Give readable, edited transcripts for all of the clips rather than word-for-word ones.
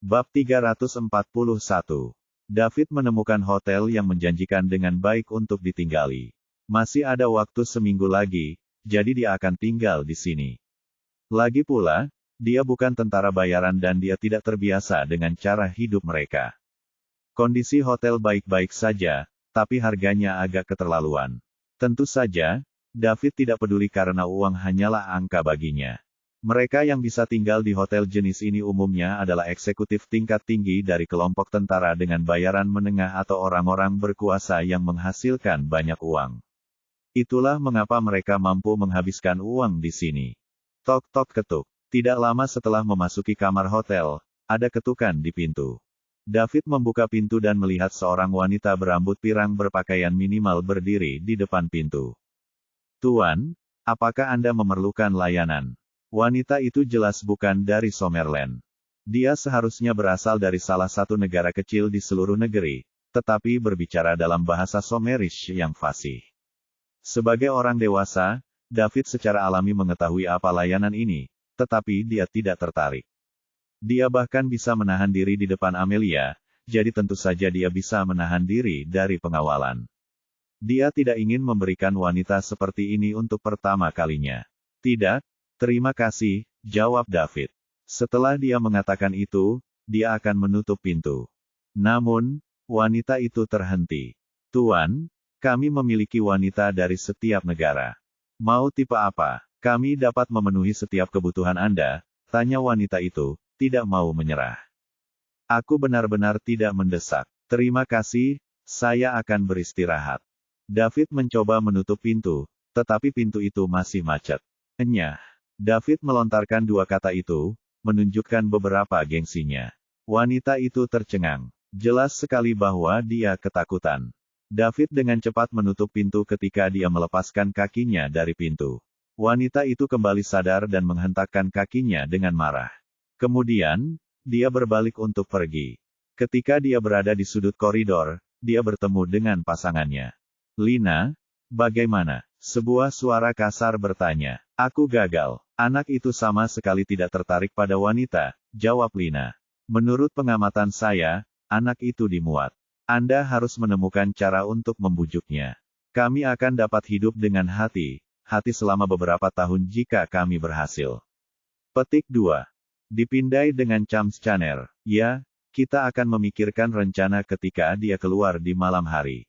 Bab 341. David menemukan hotel yang menjanjikan dengan baik untuk ditinggali. Masih ada waktu seminggu lagi, jadi dia akan tinggal di sini. Lagi pula, dia bukan tentara bayaran dan dia tidak terbiasa dengan cara hidup mereka. Kondisi hotel baik-baik saja, tapi harganya agak keterlaluan. Tentu saja, David tidak peduli karena uang hanyalah angka baginya. Mereka yang bisa tinggal di hotel jenis ini umumnya adalah eksekutif tingkat tinggi dari kelompok tentara dengan bayaran menengah atau orang-orang berkuasa yang menghasilkan banyak uang. Itulah mengapa mereka mampu menghabiskan uang di sini. Tok-tok ketuk. Tidak lama setelah memasuki kamar hotel, ada ketukan di pintu. David membuka pintu dan melihat seorang wanita berambut pirang berpakaian minimal berdiri di depan pintu. "Tuan, apakah Anda memerlukan layanan?" Wanita itu jelas bukan dari Somerland. Dia seharusnya berasal dari salah satu negara kecil di seluruh negeri, tetapi berbicara dalam bahasa Somerish yang fasih. Sebagai orang dewasa, David secara alami mengetahui apa layanan ini, tetapi dia tidak tertarik. Dia bahkan bisa menahan diri di depan Amelia, jadi tentu saja dia bisa menahan diri dari pengawalan. Dia tidak ingin memberikan wanita seperti ini untuk pertama kalinya. "Tidak, terima kasih," jawab David. Setelah dia mengatakan itu, dia akan menutup pintu. Namun, wanita itu terhenti. "Tuan, kami memiliki wanita dari setiap negara. Mau tipe apa? Kami dapat memenuhi setiap kebutuhan Anda," tanya wanita itu, tidak mau menyerah. "Aku benar-benar tidak mendesak. Terima kasih, saya akan beristirahat." David mencoba menutup pintu, tetapi pintu itu masih macet. "Enyah." David melontarkan dua kata itu, menunjukkan beberapa gengsinya. Wanita itu tercengang. Jelas sekali bahwa dia ketakutan. David dengan cepat menutup pintu ketika dia melepaskan kakinya dari pintu. Wanita itu kembali sadar dan menghentakkan kakinya dengan marah. Kemudian, dia berbalik untuk pergi. Ketika dia berada di sudut koridor, dia bertemu dengan pasangannya. "Lina, bagaimana?" Sebuah suara kasar bertanya. "Aku gagal." "Anak itu sama sekali tidak tertarik pada wanita," jawab Lina. "Menurut pengamatan saya, anak itu dimuat. Anda harus menemukan cara untuk membujuknya. Kami akan dapat hidup dengan hati-hati selama beberapa tahun jika kami berhasil." Petik 2. Dipindai dengan Chams Channer. "Ya, kita akan memikirkan rencana ketika dia keluar di malam hari."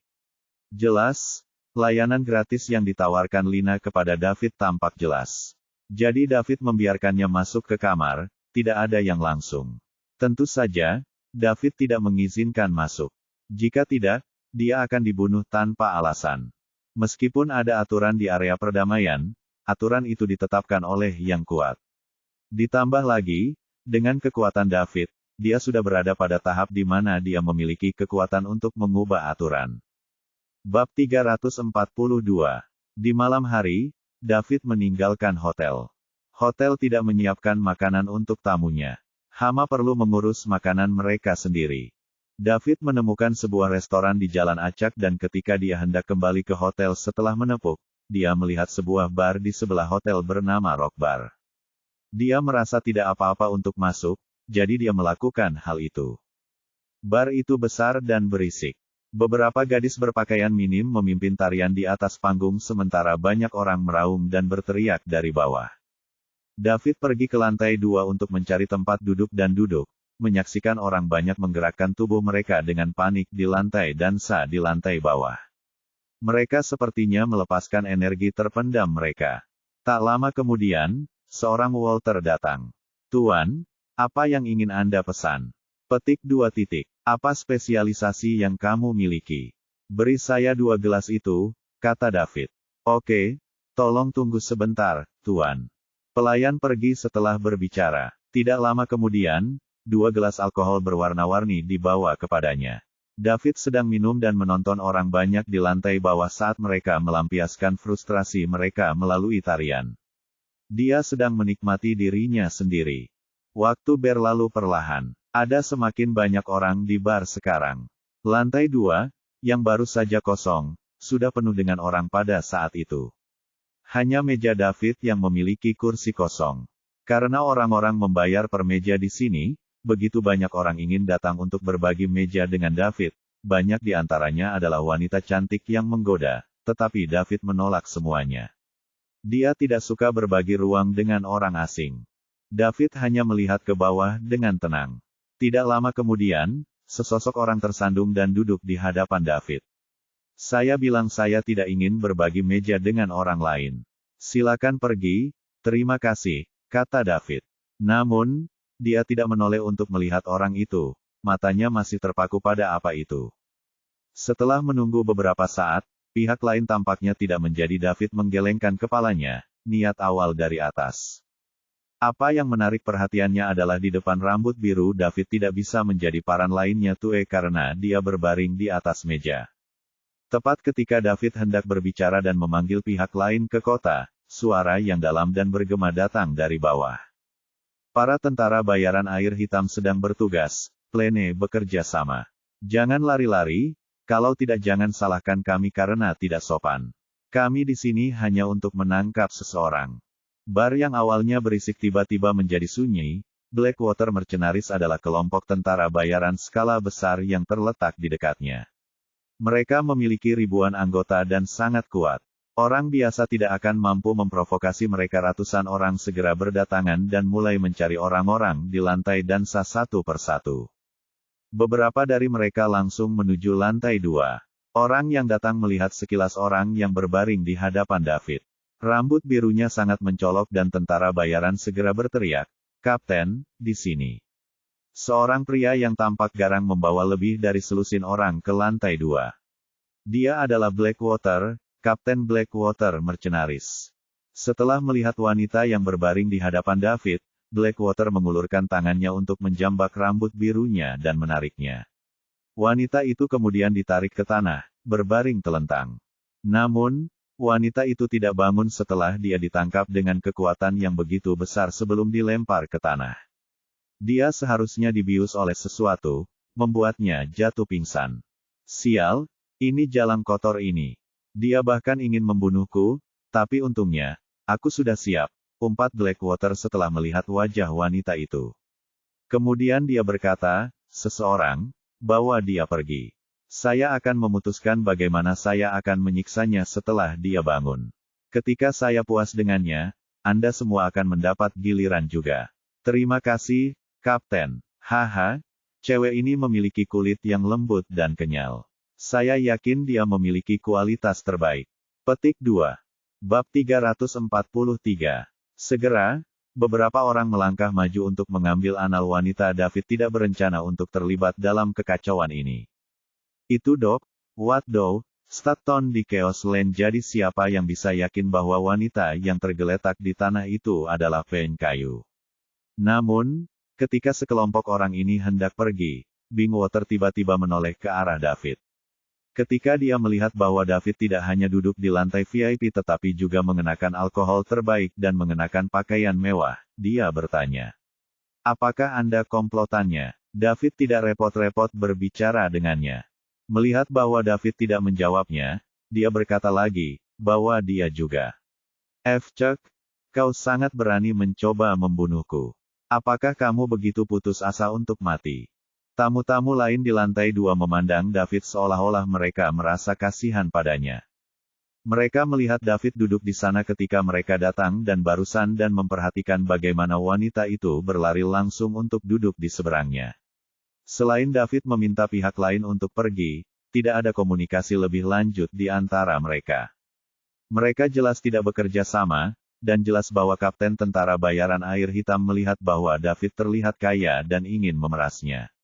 Jelas, layanan gratis yang ditawarkan Lina kepada David tampak jelas. Jadi David membiarkannya masuk ke kamar, tidak ada yang langsung. Tentu saja, David tidak mengizinkan masuk. Jika tidak, dia akan dibunuh tanpa alasan. Meskipun ada aturan di area perdamaian, aturan itu ditetapkan oleh yang kuat. Ditambah lagi, dengan kekuatan David, dia sudah berada pada tahap di mana dia memiliki kekuatan untuk mengubah aturan. Bab 342. Di malam hari, David meninggalkan hotel. Hotel tidak menyiapkan makanan untuk tamunya. Hama perlu mengurus makanan mereka sendiri. David menemukan sebuah restoran di Jalan Acak dan ketika dia hendak kembali ke hotel setelah menepuk, dia melihat sebuah bar di sebelah hotel bernama Rock Bar. Dia merasa tidak apa-apa untuk masuk, jadi dia melakukan hal itu. Bar itu besar dan berisik. Beberapa gadis berpakaian minim memimpin tarian di atas panggung sementara banyak orang meraung dan berteriak dari bawah. David pergi ke lantai 2 untuk mencari tempat duduk dan duduk, menyaksikan orang banyak menggerakkan tubuh mereka dengan panik di lantai dansa di lantai bawah. Mereka sepertinya melepaskan energi terpendam mereka. Tak lama kemudian, seorang Walter datang. "Tuan, apa yang ingin Anda pesan?" Petik 2. "Apa spesialisasi yang kamu miliki?" "Beri saya 2 gelas itu," kata David. "Oke, tolong tunggu sebentar, Tuan." Pelayan pergi setelah berbicara. Tidak lama kemudian, 2 gelas alkohol berwarna-warni dibawa kepadanya. David sedang minum dan menonton orang banyak di lantai bawah saat mereka melampiaskan frustrasi mereka melalui tarian. Dia sedang menikmati dirinya sendiri. Waktu berlalu perlahan. Ada semakin banyak orang di bar sekarang. Lantai 2, yang baru saja kosong, sudah penuh dengan orang pada saat itu. Hanya meja David yang memiliki kursi kosong. Karena orang-orang membayar per meja di sini, begitu banyak orang ingin datang untuk berbagi meja dengan David. Banyak di antaranya adalah wanita cantik yang menggoda, tetapi David menolak semuanya. Dia tidak suka berbagi ruang dengan orang asing. David hanya melihat ke bawah dengan tenang. Tidak lama kemudian, sesosok orang tersandung dan duduk di hadapan David. Saya bilang saya tidak ingin berbagi meja dengan orang lain. Silakan pergi, terima kasih, kata David. Namun, dia tidak menoleh untuk melihat orang itu, matanya masih terpaku pada apa itu. Setelah menunggu beberapa saat, pihak lain tampaknya tidak menjadi David menggelengkan kepalanya, niat awal dari atas. Apa yang menarik perhatiannya adalah di depan rambut biru David tidak bisa menjadi paran lainnya Tue karena dia berbaring di atas meja. Tepat ketika David hendak berbicara dan memanggil pihak lain ke kota, suara yang dalam dan bergema datang dari bawah. Para tentara bayaran air hitam sedang bertugas, plene bekerja sama. Jangan lari-lari, kalau tidak jangan salahkan kami karena tidak sopan. Kami di sini hanya untuk menangkap seseorang. Bar yang awalnya berisik tiba-tiba menjadi sunyi. Blackwater Mercenaries adalah kelompok tentara bayaran skala besar yang terletak di dekatnya. Mereka memiliki ribuan anggota dan sangat kuat. Orang biasa tidak akan mampu memprovokasi mereka. Ratusan orang segera berdatangan dan mulai mencari orang-orang di lantai dansa satu persatu. Beberapa dari mereka langsung menuju lantai 2. Orang yang datang melihat sekilas orang yang berbaring di hadapan David. Rambut birunya sangat mencolok dan tentara bayaran segera berteriak, "Kapten, di sini." Seorang pria yang tampak garang membawa lebih dari selusin orang ke lantai 2. Dia adalah Blackwater, Kapten Blackwater Mercenaries. Setelah melihat wanita yang berbaring di hadapan David, Blackwater mengulurkan tangannya untuk menjambak rambut birunya dan menariknya. Wanita itu kemudian ditarik ke tanah, berbaring telentang. Namun, wanita itu tidak bangun setelah dia ditangkap dengan kekuatan yang begitu besar sebelum dilempar ke tanah. Dia seharusnya dibius oleh sesuatu, membuatnya jatuh pingsan. Sial, ini jalan kotor ini. Dia bahkan ingin membunuhku, tapi untungnya, aku sudah siap, umpat Blackwater setelah melihat wajah wanita itu. Kemudian dia berkata, "Seseorang, bawa dia pergi. Saya akan memutuskan bagaimana saya akan menyiksanya setelah dia bangun. Ketika saya puas dengannya, Anda semua akan mendapat giliran juga." "Terima kasih, Kapten." "Haha, cewek ini memiliki kulit yang lembut dan kenyal. Saya yakin dia memiliki kualitas terbaik." Petik 2. Bab 343. Segera, beberapa orang melangkah maju untuk mengambil anal wanita. David tidak berencana untuk terlibat dalam kekacauan ini. "Itu Dok, what do, Staton di Chaos Lane." Jadi siapa yang bisa yakin bahwa wanita yang tergeletak di tanah itu adalah Pen kayu? Namun, ketika sekelompok orang ini hendak pergi, Blackwater tiba-tiba menoleh ke arah David. Ketika dia melihat bahwa David tidak hanya duduk di lantai VIP tetapi juga mengenakan alkohol terbaik dan mengenakan pakaian mewah, dia bertanya, "Apakah Anda komplotannya?" David tidak repot-repot berbicara dengannya. Melihat bahwa David tidak menjawabnya, dia berkata lagi, bahwa dia juga. "Chuck, kau sangat berani mencoba membunuhku. Apakah kamu begitu putus asa untuk mati?" Tamu-tamu lain di lantai 2 memandang David seolah-olah mereka merasa kasihan padanya. Mereka melihat David duduk di sana ketika mereka datang dan barusan dan memperhatikan bagaimana wanita itu berlari langsung untuk duduk di seberangnya. Selain David meminta pihak lain untuk pergi, tidak ada komunikasi lebih lanjut di antara mereka. Mereka jelas tidak bekerja sama, dan jelas bahwa Kapten Tentara Bayaran Air Hitam melihat bahwa David terlihat kaya dan ingin memerasnya.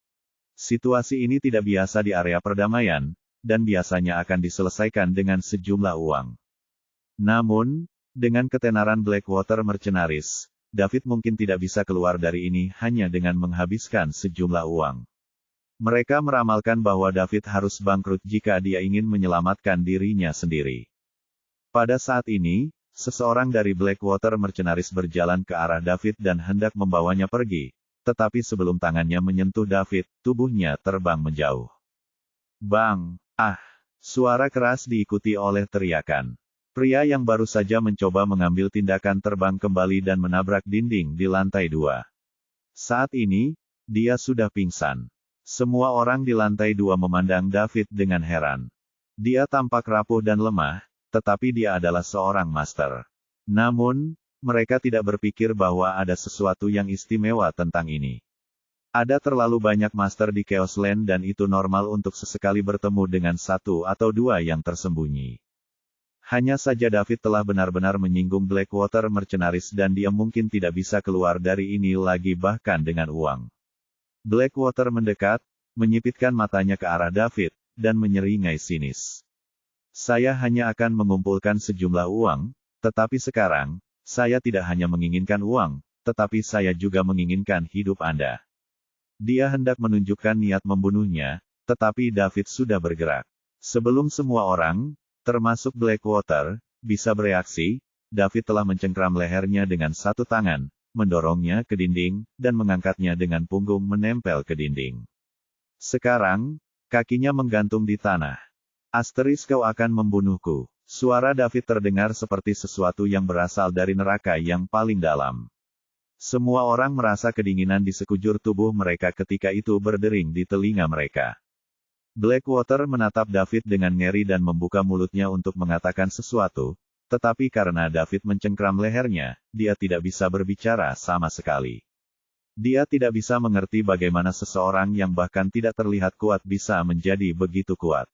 Situasi ini tidak biasa di area perdamaian, dan biasanya akan diselesaikan dengan sejumlah uang. Namun, dengan ketenaran Blackwater Mercenaries, David mungkin tidak bisa keluar dari ini hanya dengan menghabiskan sejumlah uang. Mereka meramalkan bahwa David harus bangkrut jika dia ingin menyelamatkan dirinya sendiri. Pada saat ini, seseorang dari Blackwater Mercenaries berjalan ke arah David dan hendak membawanya pergi. Tetapi sebelum tangannya menyentuh David, tubuhnya terbang menjauh. Bang! Ah! Suara keras diikuti oleh teriakan. Pria yang baru saja mencoba mengambil tindakan terbang kembali dan menabrak dinding di lantai 2. Saat ini, Dia sudah pingsan. Semua orang di lantai 2 memandang David dengan heran. Dia tampak rapuh dan lemah, tetapi dia adalah seorang master. Namun, mereka tidak berpikir bahwa ada sesuatu yang istimewa tentang ini. Ada terlalu banyak master di Chaos Land dan itu normal untuk sesekali bertemu dengan satu atau dua yang tersembunyi. Hanya saja David telah benar-benar menyinggung Blackwater Mercenaries dan dia mungkin tidak bisa keluar dari ini lagi bahkan dengan uang. Blackwater mendekat, menyipitkan matanya ke arah David, dan menyeringai sinis. Saya hanya akan mengumpulkan sejumlah uang, tetapi sekarang, saya tidak hanya menginginkan uang, tetapi saya juga menginginkan hidup Anda. Dia hendak menunjukkan niat membunuhnya, tetapi David sudah bergerak. Sebelum semua orang, termasuk Blackwater, bisa bereaksi, David telah mencengkram lehernya dengan satu tangan, mendorongnya ke dinding, dan mengangkatnya dengan punggung menempel ke dinding. Sekarang, kakinya menggantung di tanah. Asteris kau akan membunuhku. Suara David terdengar seperti sesuatu yang berasal dari neraka yang paling dalam. Semua orang merasa kedinginan di sekujur tubuh mereka ketika itu berdering di telinga mereka. Blackwater menatap David dengan ngeri dan membuka mulutnya untuk mengatakan sesuatu, tetapi karena David mencengkram lehernya, dia tidak bisa berbicara sama sekali. Dia tidak bisa mengerti bagaimana seseorang yang bahkan tidak terlihat kuat bisa menjadi begitu kuat.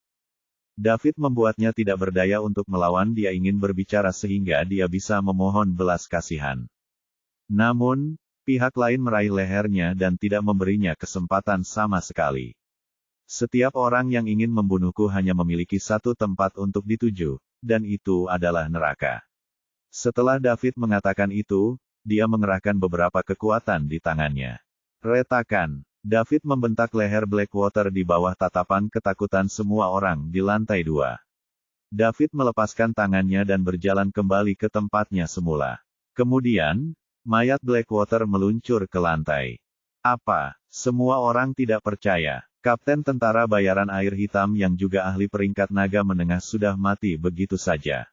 David membuatnya tidak berdaya untuk melawan. Dia ingin berbicara sehingga dia bisa memohon belas kasihan. Namun, pihak lain meraih lehernya dan tidak memberinya kesempatan sama sekali. Setiap orang yang ingin membunuhku hanya memiliki satu tempat untuk dituju, dan itu adalah neraka. Setelah David mengatakan itu, dia mengerahkan beberapa kekuatan di tangannya. Retakan. David membentak leher Blackwater di bawah tatapan ketakutan semua orang di lantai 2. David melepaskan tangannya dan berjalan kembali ke tempatnya semula. Kemudian, mayat Blackwater meluncur ke lantai. Apa? Semua orang tidak percaya. Kapten tentara bayaran air hitam yang juga ahli peringkat naga menengah sudah mati begitu saja.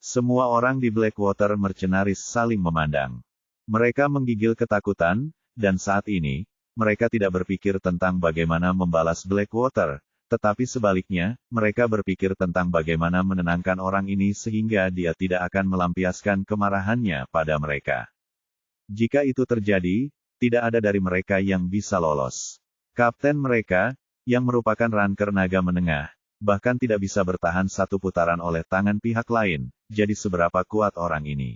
Semua orang di Blackwater Mercenaries saling memandang. Mereka menggigil ketakutan, dan saat ini, mereka tidak berpikir tentang bagaimana membalas Blackwater, tetapi sebaliknya, mereka berpikir tentang bagaimana menenangkan orang ini sehingga dia tidak akan melampiaskan kemarahannya pada mereka. Jika itu terjadi, tidak ada dari mereka yang bisa lolos. Kapten mereka, yang merupakan ranker naga menengah, bahkan tidak bisa bertahan satu putaran oleh tangan pihak lain, jadi seberapa kuat orang ini.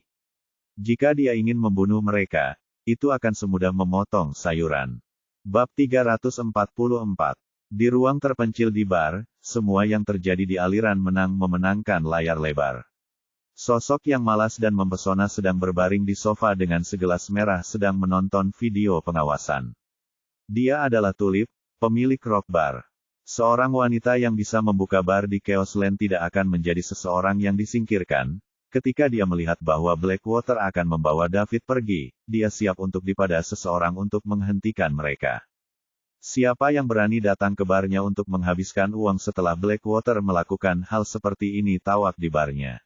Jika dia ingin membunuh mereka, itu akan semudah memotong sayuran. Bab 344. Di ruang terpencil di bar, semua yang terjadi di aliran menang memenangkan layar lebar. Sosok yang malas dan mempesona sedang berbaring di sofa dengan segelas merah sedang menonton video pengawasan. Dia adalah Tulip, pemilik rock bar. Seorang wanita yang bisa membuka bar di Chaos Land tidak akan menjadi seseorang yang disingkirkan. Ketika dia melihat bahwa Blackwater akan membawa David pergi, dia siap untuk dipada seseorang untuk menghentikan mereka. Siapa yang berani datang ke barnya untuk menghabiskan uang setelah Blackwater melakukan hal seperti ini tawak di barnya?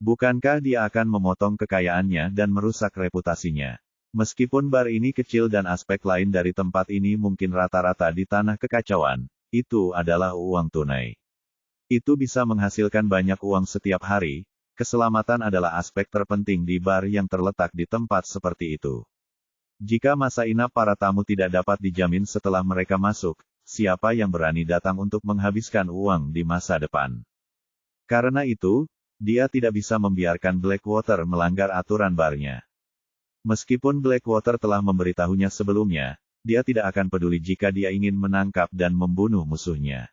Bukankah dia akan memotong kekayaannya dan merusak reputasinya? Meskipun bar ini kecil dan aspek lain dari tempat ini mungkin rata-rata di tanah kekacauan, itu adalah uang tunai. Itu bisa menghasilkan banyak uang setiap hari. Keselamatan adalah aspek terpenting di bar yang terletak di tempat seperti itu. Jika masa inap para tamu tidak dapat dijamin setelah mereka masuk, siapa yang berani datang untuk menghabiskan uang di masa depan? Karena itu, dia tidak bisa membiarkan Blackwater melanggar aturan barnya. Meskipun Blackwater telah memberitahunya sebelumnya, dia tidak akan peduli jika dia ingin menangkap dan membunuh musuhnya.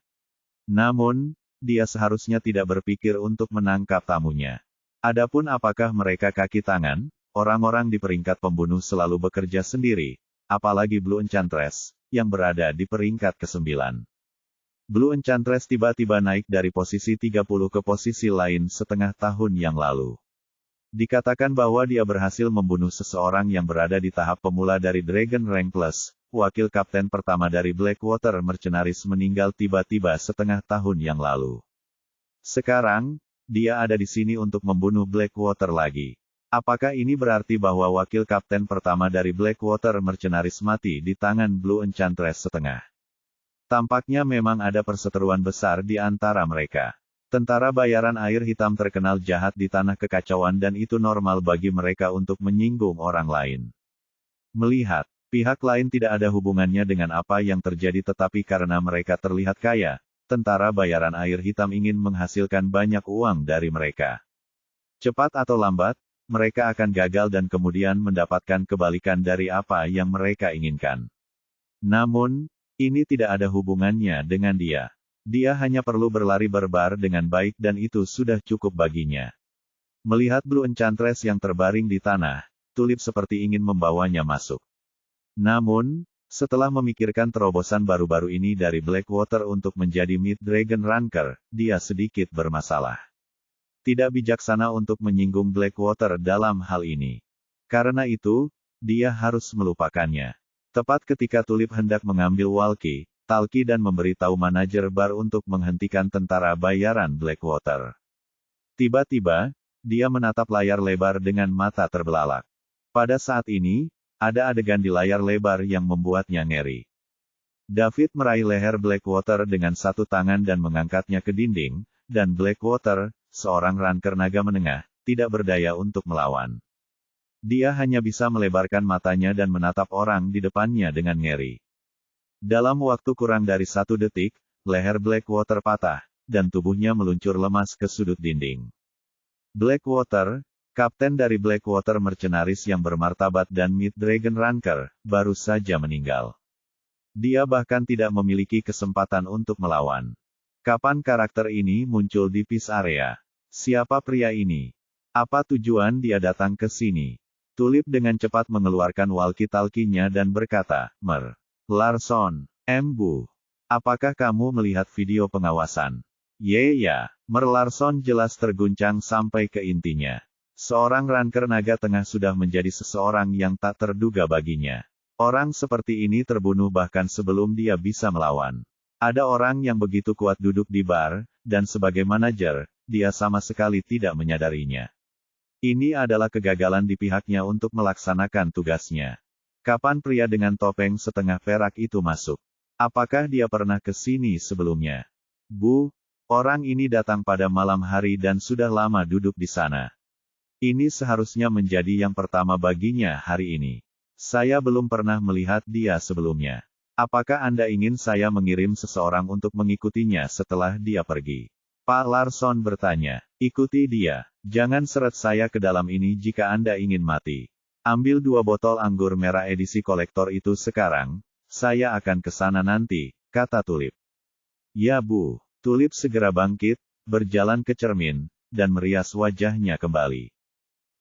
Namun, dia seharusnya tidak berpikir untuk menangkap tamunya. Adapun apakah mereka kaki tangan, orang-orang di peringkat pembunuh selalu bekerja sendiri, apalagi Blue Enchantress, yang berada di peringkat ke-9. Blue Enchantress tiba-tiba naik dari posisi 30 ke posisi lain setengah tahun yang lalu. Dikatakan bahwa dia berhasil membunuh seseorang yang berada di tahap pemula dari Dragon Rank Plus. Wakil kapten pertama dari Blackwater Mercenaries meninggal tiba-tiba setengah tahun yang lalu. Sekarang, dia ada di sini untuk membunuh Blackwater lagi. Apakah ini berarti bahwa wakil kapten pertama dari Blackwater Mercenaries mati di tangan Blue Enchantress setengah? Tampaknya memang ada perseteruan besar di antara mereka. Tentara bayaran air hitam terkenal jahat di tanah kekacauan dan itu normal bagi mereka untuk menyinggung orang lain. Melihat pihak lain tidak ada hubungannya dengan apa yang terjadi tetapi karena mereka terlihat kaya, tentara bayaran air hitam ingin menghasilkan banyak uang dari mereka. Cepat atau lambat, mereka akan gagal dan kemudian mendapatkan kebalikan dari apa yang mereka inginkan. Namun, ini tidak ada hubungannya dengan dia. Dia hanya perlu berlari berbar dengan baik dan itu sudah cukup baginya. Melihat Blue Enchantress yang terbaring di tanah, Tulip seperti ingin membawanya masuk. Namun, setelah memikirkan terobosan baru-baru ini dari Blackwater untuk menjadi Mid Dragon Ranker, dia sedikit bermasalah. Tidak bijaksana untuk menyinggung Blackwater dalam hal ini. Karena itu, dia harus melupakannya. Tepat ketika Tulip hendak mengambil walkie-talkie dan memberitahu manajer bar untuk menghentikan tentara bayaran Blackwater. Tiba-tiba, dia menatap layar lebar dengan mata terbelalak. Pada saat ini, ada adegan di layar lebar yang membuatnya ngeri. David meraih leher Blackwater dengan satu tangan dan mengangkatnya ke dinding, dan Blackwater, seorang ranker naga menengah, tidak berdaya untuk melawan. Dia hanya bisa melebarkan matanya dan menatap orang di depannya dengan ngeri. Dalam waktu kurang dari 1 detik, leher Blackwater patah, dan tubuhnya meluncur lemas ke sudut dinding. Blackwater, kapten dari Blackwater Mercenaries yang bermartabat dan Mid Dragon Ranker, baru saja meninggal. Dia bahkan tidak memiliki kesempatan untuk melawan. Kapan karakter ini muncul di Peace Area? Siapa pria ini? Apa tujuan dia datang ke sini? Tulip dengan cepat mengeluarkan walkie-talkie-nya dan berkata, "Mer. Larson, Bu. Apakah kamu melihat video pengawasan?" Ya. Mer Larson jelas terguncang sampai ke intinya. Seorang ranker naga tengah sudah menjadi seseorang yang tak terduga baginya. Orang seperti ini terbunuh bahkan sebelum dia bisa melawan. Ada orang yang begitu kuat duduk di bar, dan sebagai manajer, dia sama sekali tidak menyadarinya. Ini adalah kegagalan di pihaknya untuk melaksanakan tugasnya. Kapan pria dengan topeng setengah perak itu masuk? Apakah dia pernah ke sini sebelumnya? Bu, orang ini datang pada malam hari dan sudah lama duduk di sana. Ini seharusnya menjadi yang pertama baginya hari ini. Saya belum pernah melihat dia sebelumnya. Apakah Anda ingin saya mengirim seseorang untuk mengikutinya setelah dia pergi? Pak Larson bertanya. Ikuti dia. Jangan seret saya ke dalam ini jika Anda ingin mati. Ambil 2 botol anggur merah edisi kolektor itu sekarang. Saya akan ke sana nanti, kata Tulip. Ya Bu. Tulip segera bangkit, berjalan ke cermin, dan merias wajahnya kembali.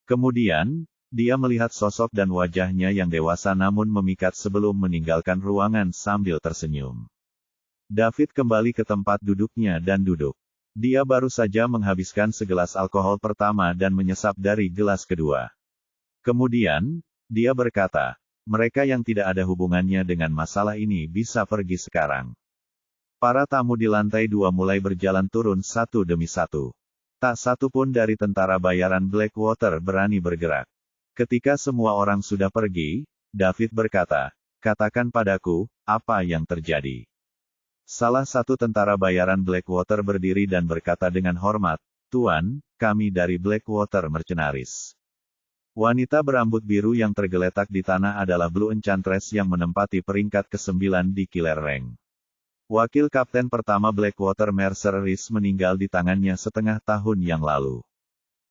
Kemudian, dia melihat sosok dan wajahnya yang dewasa namun memikat sebelum meninggalkan ruangan sambil tersenyum. David kembali ke tempat duduknya dan duduk. Dia baru saja menghabiskan segelas alkohol pertama dan menyesap dari gelas kedua. Kemudian, dia berkata, mereka yang tidak ada hubungannya dengan masalah ini bisa pergi sekarang. Para tamu di lantai 2 mulai berjalan turun satu demi satu. Tak satu pun dari tentara bayaran Blackwater berani bergerak. Ketika semua orang sudah pergi, David berkata, katakan padaku, apa yang terjadi? Salah satu tentara bayaran Blackwater berdiri dan berkata dengan hormat, Tuan, kami dari Blackwater Mercenaries. Wanita berambut biru yang tergeletak di tanah adalah Blue Enchantress yang menempati peringkat ke-9 di Killer Rank. Wakil kapten pertama Blackwater Mercenaries meninggal di tangannya setengah tahun yang lalu.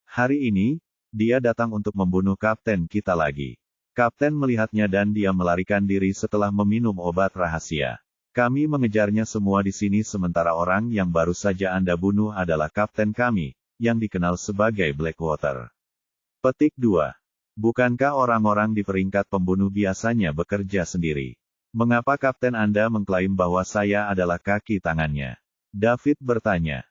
Hari ini, dia datang untuk membunuh kapten kita lagi. Kapten melihatnya dan dia melarikan diri setelah meminum obat rahasia. Kami mengejarnya semua di sini sementara orang yang baru saja Anda bunuh adalah kapten kami, yang dikenal sebagai Blackwater. Petik 2. Bukankah orang-orang di peringkat pembunuh biasanya bekerja sendiri? Mengapa kapten Anda mengklaim bahwa saya adalah kaki tangannya? David bertanya.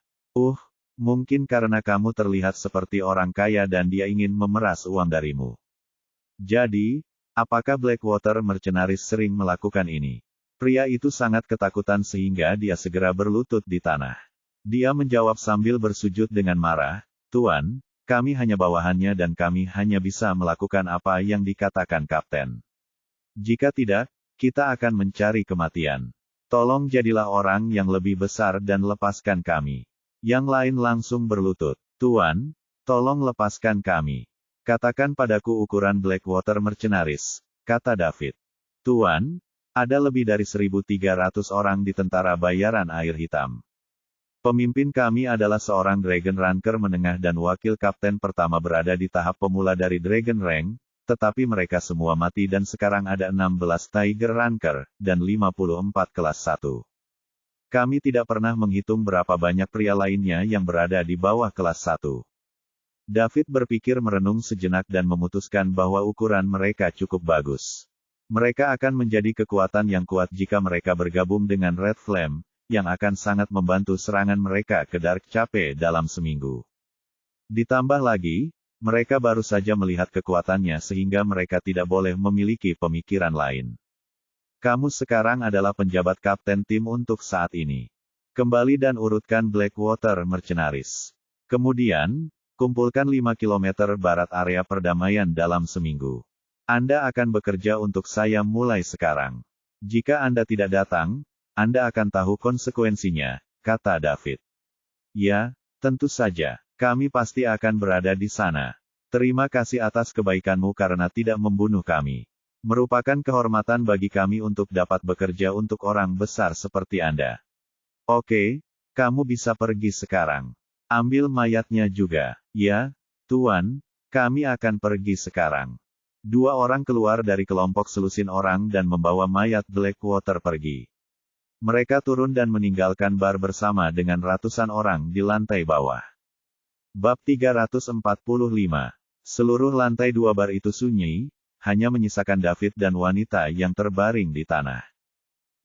Mungkin karena kamu terlihat seperti orang kaya dan dia ingin memeras uang darimu. Jadi, apakah Blackwater Mercenaries sering melakukan ini? Pria itu sangat ketakutan sehingga dia segera berlutut di tanah. Dia menjawab sambil bersujud dengan marah, Tuan, Kami hanya bawahannya dan kami hanya bisa melakukan apa yang dikatakan kapten. Jika tidak, kita akan mencari kematian. Tolong jadilah orang yang lebih besar dan lepaskan kami. Yang lain langsung berlutut. Tuan, tolong lepaskan kami. Katakan padaku ukuran Blackwater Mercenaries, kata David. Tuan, ada lebih dari 1.300 orang di tentara bayaran air hitam. Pemimpin kami adalah seorang Dragon Ranker menengah dan wakil kapten pertama berada di tahap pemula dari Dragon Rank, tetapi mereka semua mati dan sekarang ada 16 Tiger Ranker, dan 54 kelas 1. Kami tidak pernah menghitung berapa banyak pria lainnya yang berada di bawah kelas 1. David berpikir merenung sejenak dan memutuskan bahwa ukuran mereka cukup bagus. Mereka akan menjadi kekuatan yang kuat jika mereka bergabung dengan Red Flame, yang akan sangat membantu serangan mereka ke Dark Cape dalam seminggu. Ditambah lagi, mereka baru saja melihat kekuatannya sehingga mereka tidak boleh memiliki pemikiran lain. Kamu sekarang adalah penjabat kapten tim untuk saat ini. Kembali dan urutkan Blackwater Mercenaries. Kemudian, kumpulkan 5 km barat area perdamaian dalam seminggu. Anda akan bekerja untuk saya mulai sekarang. Jika Anda tidak datang, Anda akan tahu konsekuensinya, kata David. Ya, tentu saja, kami pasti akan berada di sana. Terima kasih atas kebaikanmu karena tidak membunuh kami. Merupakan kehormatan bagi kami untuk dapat bekerja untuk orang besar seperti Anda. Oke, kamu bisa pergi sekarang. Ambil mayatnya juga. Ya, Tuan, kami akan pergi sekarang. 2 orang keluar dari kelompok selusin orang dan membawa mayat Blackwater pergi. Mereka turun dan meninggalkan bar bersama dengan ratusan orang di lantai bawah. Bab 345. Seluruh lantai 2 bar itu sunyi, hanya menyisakan David dan wanita yang terbaring di tanah.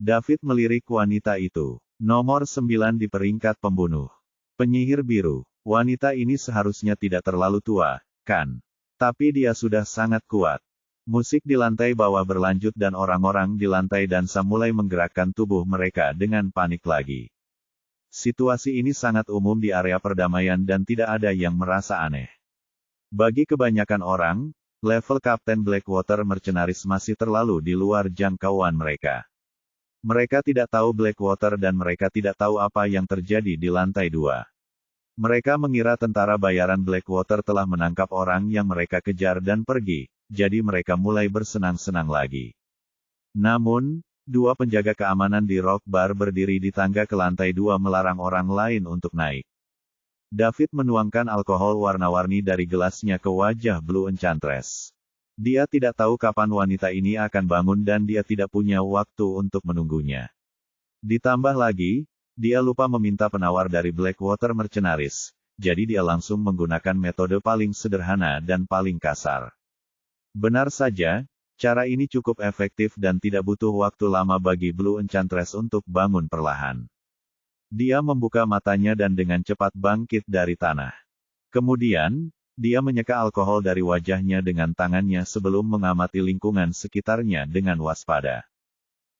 David melirik wanita itu. Nomor 9 di peringkat pembunuh. Penyihir biru. Wanita ini seharusnya tidak terlalu tua, kan? Tapi dia sudah sangat kuat. Musik di lantai bawah berlanjut dan orang-orang di lantai dansa mulai menggerakkan tubuh mereka dengan panik lagi. Situasi ini sangat umum di area perdamaian dan tidak ada yang merasa aneh. Bagi kebanyakan orang, level Kapten Blackwater Mercenaries masih terlalu di luar jangkauan mereka. Mereka tidak tahu Blackwater dan mereka tidak tahu apa yang terjadi di lantai 2. Mereka mengira tentara bayaran Blackwater telah menangkap orang yang mereka kejar dan pergi. Jadi mereka mulai bersenang-senang lagi. Namun, 2 penjaga keamanan di Rock Bar berdiri di tangga ke lantai 2 melarang orang lain untuk naik. David menuangkan alkohol warna-warni dari gelasnya ke wajah Blue Enchantress. Dia tidak tahu kapan wanita ini akan bangun dan dia tidak punya waktu untuk menunggunya. Ditambah lagi, dia lupa meminta penawar dari Blackwater Mercenaries, jadi dia langsung menggunakan metode paling sederhana dan paling kasar. Benar saja, cara ini cukup efektif dan tidak butuh waktu lama bagi Blue Enchantress untuk bangun perlahan. Dia membuka matanya dan dengan cepat bangkit dari tanah. Kemudian, dia menyeka alkohol dari wajahnya dengan tangannya sebelum mengamati lingkungan sekitarnya dengan waspada.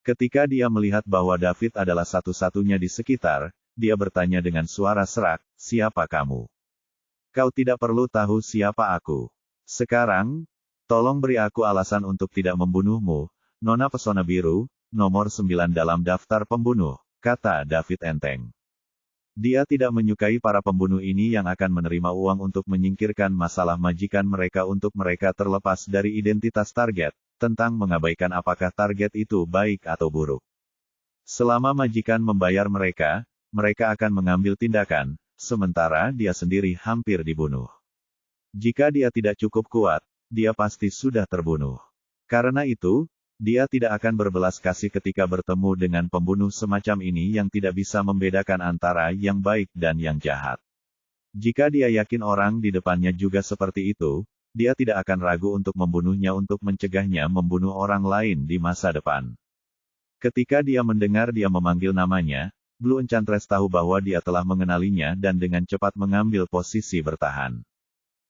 Ketika dia melihat bahwa David adalah satu-satunya di sekitar, dia bertanya dengan suara serak, "Siapa kamu? Kau tidak perlu tahu siapa aku. Sekarang, tolong beri aku alasan untuk tidak membunuhmu, Nona Pesona Biru, nomor 9 dalam daftar pembunuh," kata David enteng. Dia tidak menyukai para pembunuh ini yang akan menerima uang untuk menyingkirkan masalah majikan mereka untuk mereka terlepas dari identitas target, tentang mengabaikan apakah target itu baik atau buruk. Selama majikan membayar mereka, mereka akan mengambil tindakan, sementara dia sendiri hampir dibunuh. Jika dia tidak cukup kuat, dia pasti sudah terbunuh. Karena itu, dia tidak akan berbelas kasih ketika bertemu dengan pembunuh semacam ini yang tidak bisa membedakan antara yang baik dan yang jahat. Jika dia yakin orang di depannya juga seperti itu, dia tidak akan ragu untuk membunuhnya untuk mencegahnya membunuh orang lain di masa depan. Ketika dia mendengar dia memanggil namanya, Blue Enchantress tahu bahwa dia telah mengenalinya dan dengan cepat mengambil posisi bertahan.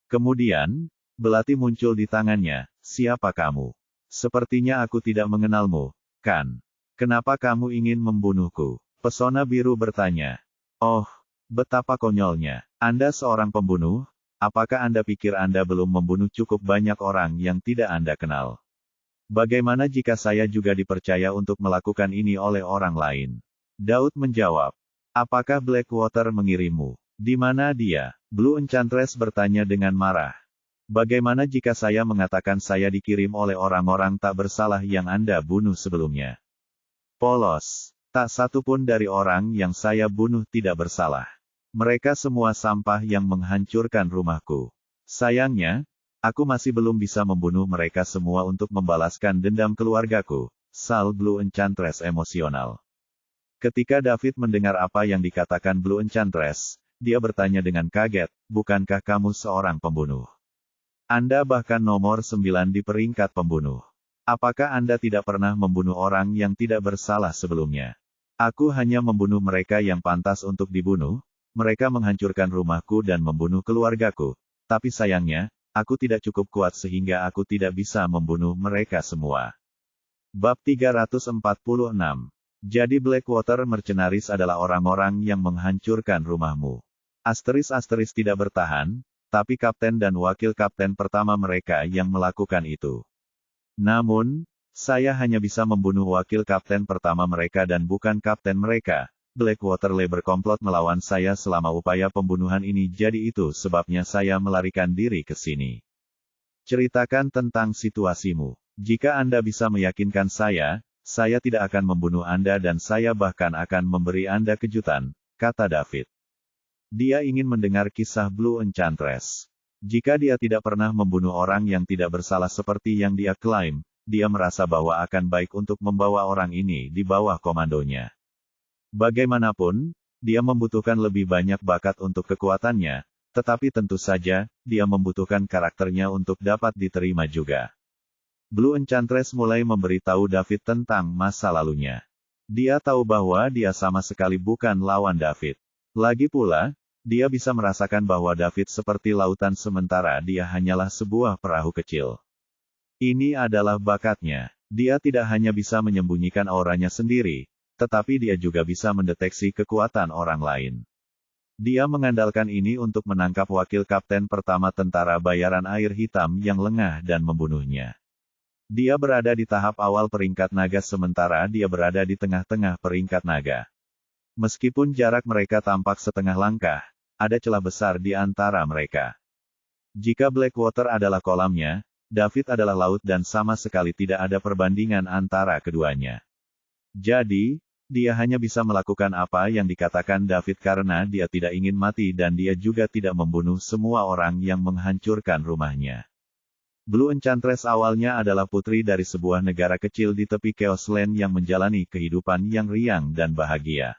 Kemudian, belati muncul di tangannya. "Siapa kamu? Sepertinya aku tidak mengenalmu, kan? Kenapa kamu ingin membunuhku?" Pesona Biru bertanya. "Oh, betapa konyolnya. Anda seorang pembunuh, Apakah Anda pikir Anda belum membunuh cukup banyak orang yang tidak Anda kenal? Bagaimana jika saya juga dipercaya untuk melakukan ini oleh orang lain? Daud menjawab, apakah Blackwater mengirimmu? Di mana dia? Blue Enchantress bertanya dengan marah. Bagaimana jika saya mengatakan saya dikirim oleh orang-orang tak bersalah yang Anda bunuh sebelumnya? Polos. Tak satu pun dari orang yang saya bunuh tidak bersalah. Mereka semua sampah yang menghancurkan rumahku. Sayangnya, aku masih belum bisa membunuh mereka semua untuk membalaskan dendam keluargaku. Sal Blue Enchantress emosional. Ketika David mendengar apa yang dikatakan Blue Enchantress, dia bertanya dengan kaget, bukankah kamu seorang pembunuh? Anda bahkan nomor 9 di peringkat pembunuh. Apakah Anda tidak pernah membunuh orang yang tidak bersalah sebelumnya? Aku hanya membunuh mereka yang pantas untuk dibunuh, mereka menghancurkan rumahku dan membunuh keluargaku. Tapi sayangnya, aku tidak cukup kuat sehingga aku tidak bisa membunuh mereka semua. Bab 346. Jadi Blackwater Mercenaries adalah orang-orang yang menghancurkan rumahmu. Asteris tidak bertahan, tapi kapten dan wakil kapten pertama mereka yang melakukan itu. Namun, saya hanya bisa membunuh wakil kapten pertama mereka dan bukan kapten mereka. Blackwater berkomplot melawan saya selama upaya pembunuhan ini, jadi itu sebabnya saya melarikan diri ke sini. Ceritakan tentang situasimu. Jika Anda bisa meyakinkan saya tidak akan membunuh Anda dan saya bahkan akan memberi Anda kejutan, kata David. Dia ingin mendengar kisah Blue Enchantress. Jika dia tidak pernah membunuh orang yang tidak bersalah seperti yang dia klaim, dia merasa bahwa akan baik untuk membawa orang ini di bawah komandonya. Bagaimanapun, dia membutuhkan lebih banyak bakat untuk kekuatannya, tetapi tentu saja, dia membutuhkan karakternya untuk dapat diterima juga. Blue Enchantress mulai memberitahu David tentang masa lalunya. Dia tahu bahwa dia sama sekali bukan lawan David. Lagi pula, dia bisa merasakan bahwa David seperti lautan sementara dia hanyalah sebuah perahu kecil. Ini adalah bakatnya. Dia tidak hanya bisa menyembunyikan auranya sendiri, tetapi dia juga bisa mendeteksi kekuatan orang lain. Dia mengandalkan ini untuk menangkap wakil kapten pertama tentara bayaran air hitam yang lengah dan membunuhnya. Dia berada di tahap awal peringkat naga sementara dia berada di tengah-tengah peringkat naga. Meskipun jarak mereka tampak setengah langkah, ada celah besar di antara mereka. Jika Blackwater adalah kolamnya, David adalah laut dan sama sekali tidak ada perbandingan antara keduanya. Jadi, dia hanya bisa melakukan apa yang dikatakan David karena dia tidak ingin mati dan dia juga tidak membunuh semua orang yang menghancurkan rumahnya. Blue Enchantress awalnya adalah putri dari sebuah negara kecil di tepi Chaos Land yang menjalani kehidupan yang riang dan bahagia.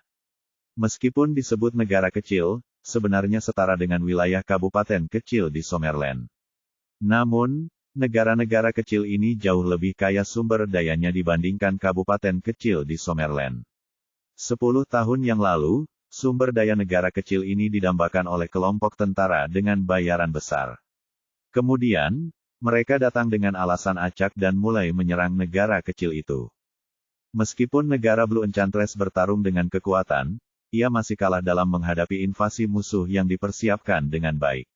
Meskipun disebut negara kecil, sebenarnya setara dengan wilayah kabupaten kecil di Summerland. Namun, negara-negara kecil ini jauh lebih kaya sumber dayanya dibandingkan kabupaten kecil di Summerland. 10 tahun yang lalu, sumber daya negara kecil ini didambakan oleh kelompok tentara dengan bayaran besar. Kemudian, mereka datang dengan alasan acak dan mulai menyerang negara kecil itu. Meskipun negara Blue Enchantress bertarung dengan kekuatan, ia masih kalah dalam menghadapi invasi musuh yang dipersiapkan dengan baik.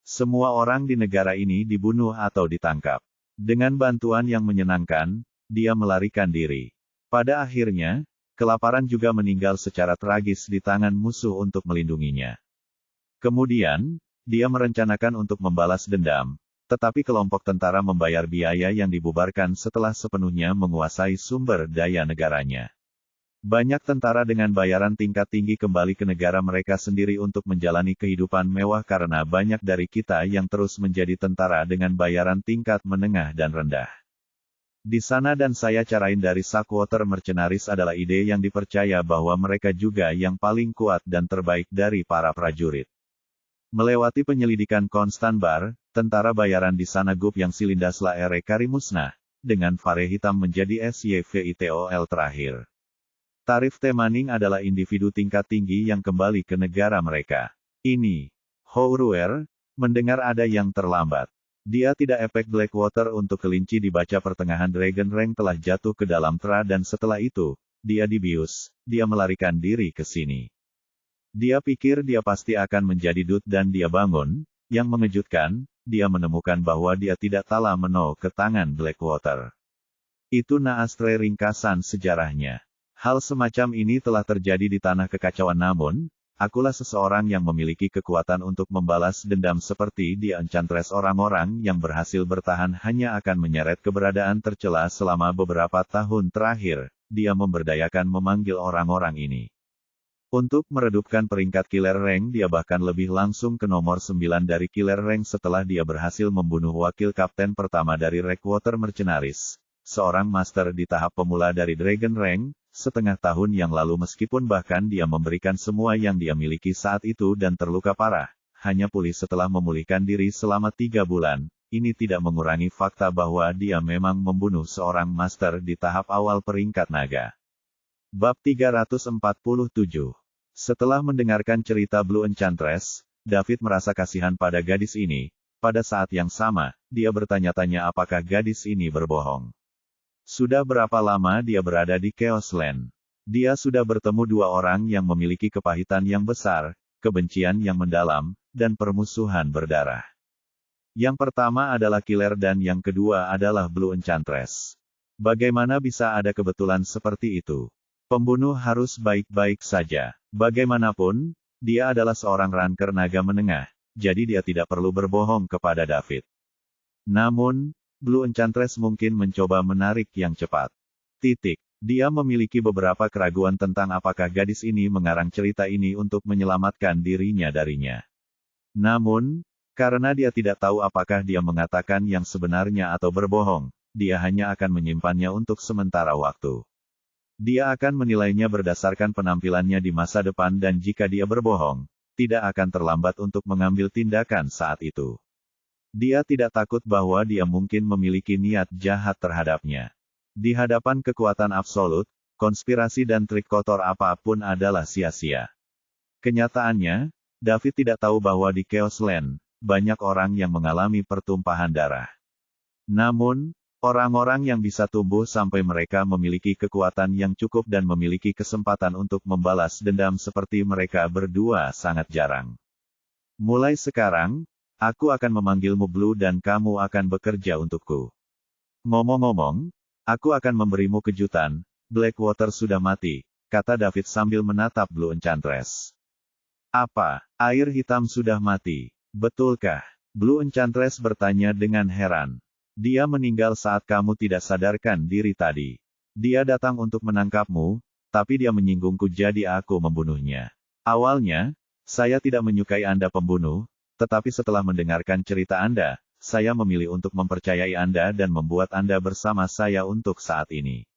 Semua orang di negara ini dibunuh atau ditangkap. Dengan bantuan yang menyenangkan, dia melarikan diri. Pada akhirnya, kelaparan juga meninggal secara tragis di tangan musuh untuk melindunginya. Kemudian, dia merencanakan untuk membalas dendam, tetapi kelompok tentara membayar biaya yang dibubarkan setelah sepenuhnya menguasai sumber daya negaranya. Banyak tentara dengan bayaran tingkat tinggi kembali ke negara mereka sendiri untuk menjalani kehidupan mewah karena banyak dari kita yang terus menjadi tentara dengan bayaran tingkat menengah dan rendah. Di sana dan saya carain dari Blackwater Mercenaries adalah ide yang dipercaya bahwa mereka juga yang paling kuat dan terbaik dari para prajurit. Melewati penyelidikan konstan bar, tentara bayaran di sana Gup yang Silindasla Ere Kari musnah, dengan Fare hitam menjadi SYVITOL terakhir. Tarif Temaning adalah individu tingkat tinggi yang kembali ke negara mereka. Ini, Houruer, mendengar ada yang terlambat. Dia tidak efek Blackwater untuk kelinci dibaca pertengahan Dragon Rank telah jatuh ke dalam Tra dan setelah itu, dia dibius, dia melarikan diri ke sini. Dia pikir dia pasti akan menjadi Dut dan dia bangun, Yang mengejutkan, dia menemukan bahwa dia tidak telah meno ke tangan Blackwater. Itu naastre ringkasan sejarahnya. Hal semacam ini telah terjadi di tanah kekacauan namun, akulah seseorang yang memiliki kekuatan untuk membalas dendam seperti di Enchantress. Orang-orang yang berhasil bertahan hanya akan menyeret keberadaan tercela selama beberapa tahun terakhir. Dia memberdayakan memanggil orang-orang ini. Untuk meredupkan peringkat killer rank dia bahkan lebih langsung ke nomor 9 dari killer rank setelah dia berhasil membunuh wakil kapten pertama dari Wreckwater Mercenaries. Seorang master di tahap pemula dari Dragon Rank, setengah tahun yang lalu meskipun bahkan dia memberikan semua yang dia miliki saat itu dan terluka parah, hanya pulih setelah memulihkan diri selama 3 bulan, ini tidak mengurangi fakta bahwa dia memang membunuh seorang master di tahap awal peringkat naga. Bab 347. Setelah mendengarkan cerita Blue Enchantress, David merasa kasihan pada gadis ini. Pada saat yang sama, dia bertanya-tanya apakah gadis ini berbohong. Sudah berapa lama dia berada di Chaos Land? Dia sudah bertemu 2 orang yang memiliki kepahitan yang besar, kebencian yang mendalam, dan permusuhan berdarah. Yang pertama adalah Killer dan yang kedua adalah Blue Enchantress. Bagaimana bisa ada kebetulan seperti itu? Pembunuh harus baik-baik saja. Bagaimanapun, dia adalah seorang ranker naga menengah, jadi dia tidak perlu berbohong kepada David. Namun, Blue Enchantress mungkin mencoba menarik yang cepat. Dia memiliki beberapa keraguan tentang apakah gadis ini mengarang cerita ini untuk menyelamatkan dirinya darinya. Namun, karena dia tidak tahu apakah dia mengatakan yang sebenarnya atau berbohong, dia hanya akan menyimpannya untuk sementara waktu. Dia akan menilainya berdasarkan penampilannya di masa depan dan jika dia berbohong, tidak akan terlambat untuk mengambil tindakan saat itu. Dia tidak takut bahwa dia mungkin memiliki niat jahat terhadapnya. Di hadapan kekuatan absolut, konspirasi dan trik kotor apapun adalah sia-sia. Kenyataannya, David tidak tahu bahwa di Chaos Land, banyak orang yang mengalami pertumpahan darah. Namun, orang-orang yang bisa tumbuh sampai mereka memiliki kekuatan yang cukup dan memiliki kesempatan untuk membalas dendam seperti mereka berdua sangat jarang. Mulai sekarang, aku akan memanggilmu Blue dan kamu akan bekerja untukku. Ngomong-ngomong, aku akan memberimu kejutan, Blackwater sudah mati, kata David sambil menatap Blue Enchantress. Apa, air hitam sudah mati? Betulkah? Blue Enchantress bertanya dengan heran. Dia meninggal saat kamu tidak sadarkan diri tadi. Dia datang untuk menangkapmu, tapi dia menyinggungku jadi aku membunuhnya. Awalnya, saya tidak menyukai Anda pembunuh, tetapi setelah mendengarkan cerita Anda, saya memilih untuk mempercayai Anda dan membuat Anda bersama saya untuk saat ini.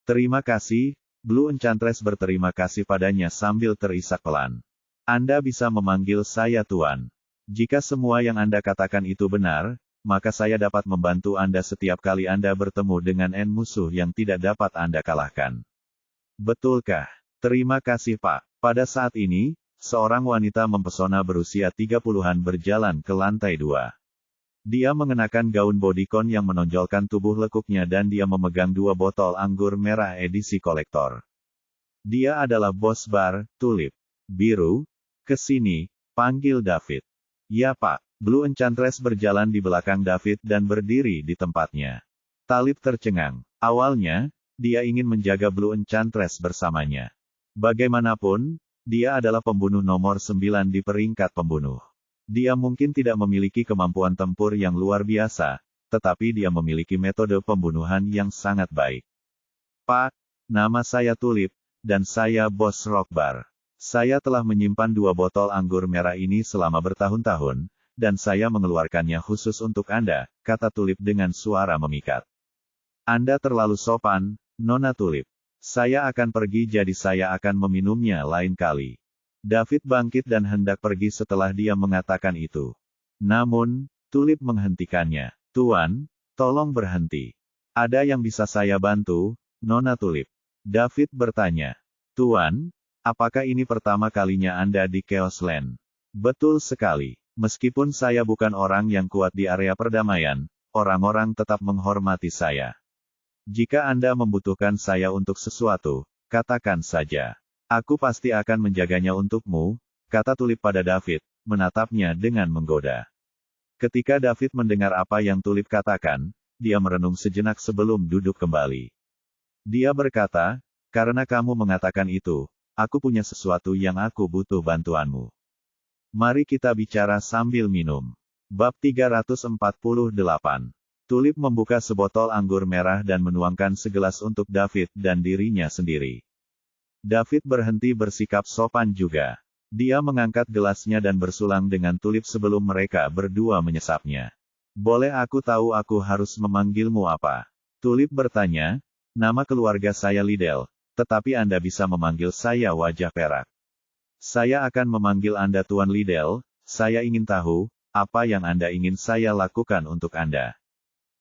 Terima kasih, Blue Enchantress berterima kasih padanya sambil terisak pelan. Anda bisa memanggil saya Tuan. Jika semua yang Anda katakan itu benar, maka saya dapat membantu Anda setiap kali Anda bertemu dengan musuh yang tidak dapat Anda kalahkan. Betulkah? Terima kasih Pak. Pada saat ini, seorang wanita mempesona berusia 30-an berjalan ke lantai 2. Dia mengenakan gaun bodycon yang menonjolkan tubuh lekuknya dan dia memegang 2 botol anggur merah edisi kolektor. Dia adalah bos bar, Tulip Biru. Kesini, panggil David. Ya Pak. Blue Enchantress berjalan di belakang David dan berdiri di tempatnya. Talib tercengang. Awalnya, dia ingin menjaga Blue Enchantress bersamanya. Bagaimanapun, dia adalah pembunuh nomor 9 di peringkat pembunuh. Dia mungkin tidak memiliki kemampuan tempur yang luar biasa, tetapi dia memiliki metode pembunuhan yang sangat baik. Pak, nama saya Tulip, dan saya bos Rock Bar. Saya telah menyimpan 2 botol anggur merah ini selama bertahun-tahun, dan saya mengeluarkannya khusus untuk Anda, kata Tulip dengan suara memikat. Anda terlalu sopan, Nona Tulip. Saya akan pergi jadi saya akan meminumnya lain kali. David bangkit dan hendak pergi setelah dia mengatakan itu. Namun, Tulip menghentikannya. Tuan, tolong berhenti. Ada yang bisa saya bantu, Nona Tulip? David bertanya. Tuan, apakah ini pertama kalinya Anda di Chaos Land? Betul sekali. Meskipun saya bukan orang yang kuat di area perdamaian, orang-orang tetap menghormati saya. Jika Anda membutuhkan saya untuk sesuatu, katakan saja. Aku pasti akan menjaganya untukmu, kata Tulip pada David, menatapnya dengan menggoda. Ketika David mendengar apa yang Tulip katakan, dia merenung sejenak sebelum duduk kembali. Dia berkata, "Karena kamu mengatakan itu, aku punya sesuatu yang aku butuh bantuanmu. Mari kita bicara sambil minum." Bab 348. Tulip membuka sebotol anggur merah dan menuangkan segelas untuk David dan dirinya sendiri. David berhenti bersikap sopan juga. Dia mengangkat gelasnya dan bersulang dengan Tulip sebelum mereka berdua menyesapnya. "Boleh aku tahu aku harus memanggilmu apa?" Tulip bertanya. "Nama keluarga saya Liddell, tetapi Anda bisa memanggil saya Wajah Perak." "Saya akan memanggil Anda Tuan Liddell. Saya ingin tahu, apa yang Anda ingin saya lakukan untuk Anda?"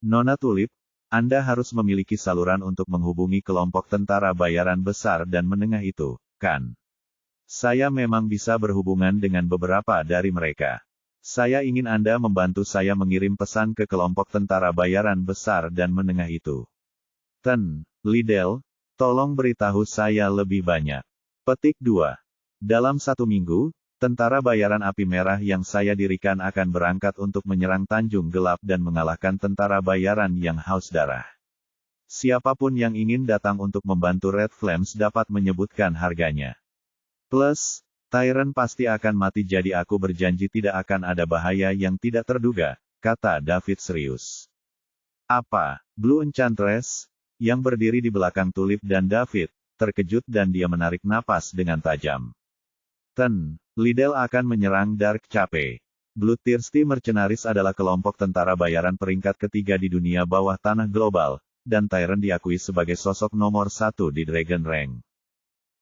"Nona Tulip, Anda harus memiliki saluran untuk menghubungi kelompok tentara bayaran besar dan menengah itu, kan? Saya memang bisa berhubungan dengan beberapa dari mereka. Saya ingin Anda membantu saya mengirim pesan ke kelompok tentara bayaran besar dan menengah itu." "Ten, Liddell, tolong beritahu saya lebih banyak." Petik 2. Dalam 1 minggu, tentara bayaran api merah yang saya dirikan akan berangkat untuk menyerang Tanjung Gelap dan mengalahkan tentara bayaran yang haus darah. Siapapun yang ingin datang untuk membantu Red Flames dapat menyebutkan harganya. Plus, Tyrant pasti akan mati, jadi aku berjanji tidak akan ada bahaya yang tidak terduga, kata David serius. "Apa?" Blue Enchantress, yang berdiri di belakang Tulip dan David, terkejut dan dia menarik napas dengan tajam. "Ten, Liddell akan menyerang Dark Cape. Bloodthirsty Mercenaries adalah kelompok tentara bayaran peringkat ketiga di dunia bawah tanah global, dan Tyrant diakui sebagai sosok nomor 1 di Dragon Rank."